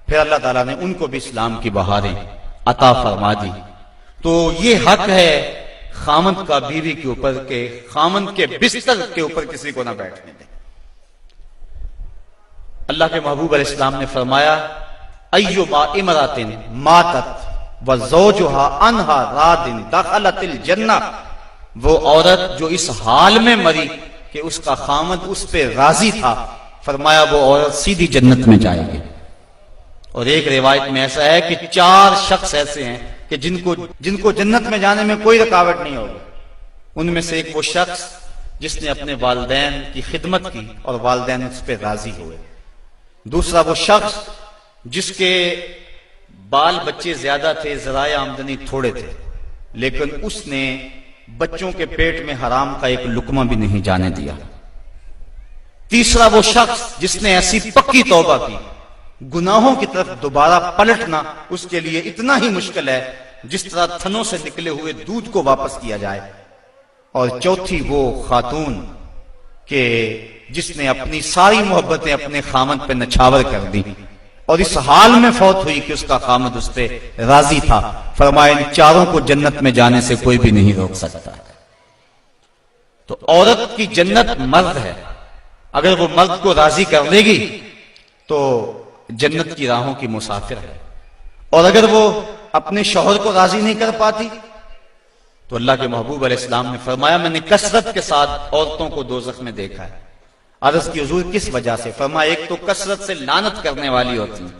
پھر اللہ تعالیٰ نے ان کو بھی اسلام کی بہاریں عطا فرما دی۔ تو یہ حق ہے خامند کا بیوی کے اوپر کہ خامند کے بستر کے اوپر کسی کو نہ بیٹھنے دے۔ اللہ کے محبوب علیہ السلام نے فرمایا ایما امرأۃ ماتت وزوجها عنها راض دخلت الجنہ، وہ عورت جو اس حال میں مری کہ اس کا خامند اس پہ راضی تھا، فرمایا وہ عورت سیدھی جنت میں جائے گی۔ اور ایک روایت میں ایسا ہے کہ 4 شخص ایسے ہیں کہ جن کو جنت میں جانے میں کوئی رکاوٹ نہیں ہوگی۔ ان میں سے ایک وہ شخص جس نے اپنے والدین کی خدمت کی اور والدین اس پہ راضی ہوئے، دوسرا وہ شخص جس کے بال بچے زیادہ تھے، ذرائع آمدنی تھوڑے تھے، لیکن اس نے بچوں کے پیٹ میں حرام کا ایک لقمہ بھی نہیں جانے دیا، تیسرا وہ شخص جس نے ایسی پکی توبہ کی گناہوں کی طرف دوبارہ پلٹنا اس کے لیے اتنا ہی مشکل ہے جس طرح تھنوں سے نکلے ہوئے دودھ کو واپس کیا جائے، اور چوتھی وہ خاتون کہ جس نے اپنی ساری محبتیں اپنے خامد پہ نچھاور کر دی اور اس حال میں فوت ہوئی کہ اس کا خامد اس پہ راضی تھا۔ فرمایا ان 4 کو جنت میں جانے سے کوئی بھی نہیں روک سکتا۔ تو عورت کی جنت مرد ہے، اگر وہ مرد کو راضی کر لے گی تو جنت کی راہوں کی مسافر ہے، اور اگر وہ اپنے شوہر کو راضی نہیں کر پاتی تو اللہ کے محبوب علیہ السلام نے فرمایا میں نے کثرت کے ساتھ عورتوں کو دوزخ میں دیکھا ہے۔ عرض کی حضور کس وجہ سے؟ فرمایا ایک تو کثرت سے لعنت کرنے والی ہوتی ہیں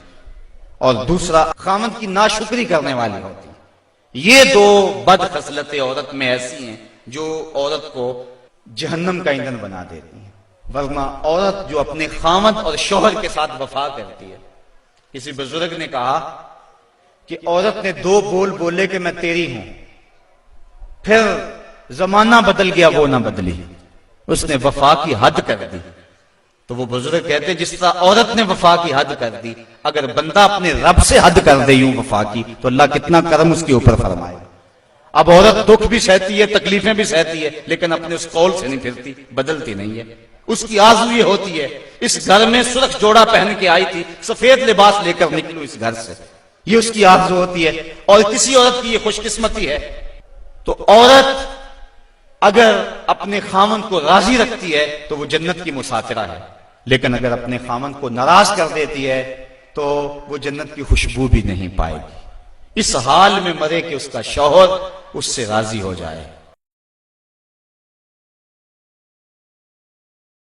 اور دوسرا خامد کی ناشکری کرنے والی ہوتی ہیں۔ یہ 2 بد خصلتیں عورت میں ایسی ہیں جو عورت کو جہنم کا ایندھن بنا دیتی ہیں۔ ورنہ عورت جو اپنے خامد اور شوہر کے ساتھ وفا کرتی ہے، کسی بزرگ نے کہا کہ عورت نے 2 بول بولے کہ میں تیری ہوں، پھر زمانہ بدل گیا وہ نہ بدلی، اس نے وفا کی حد کر دی۔ تو وہ بزرگ کہتے جس طرح عورت نے وفا کی حد کر دی، اگر بندہ اپنے رب سے حد کر دے یوں وفا کی تو اللہ کتنا کرم اس کے اوپر فرمائے۔ اب عورت دکھ بھی سہتی ہے، تکلیفیں بھی سہتی ہے، لیکن اپنے اس قول سے نہیں پھرتی، بدلتی نہیں ہے۔ اس کی آرزو یہ ہوتی ہے اس گھر میں سرخ جوڑا پہن کے آئی تھی، سفید لباس لے کر نکلوں اس گھر سے، یہ اس کی آرزو ہوتی ہے۔ اور کسی عورت کی یہ خوش قسمتی ہے۔ تو عورت اگر اپنے خامند کو راضی رکھتی ہے تو وہ جنت کی مسافرہ ہے، لیکن اگر اپنے خامند کو ناراض کر دیتی ہے تو وہ جنت کی خوشبو بھی نہیں پائے گی۔ اس حال میں مرے کہ اس کا شوہر اس سے راضی ہو جائے۔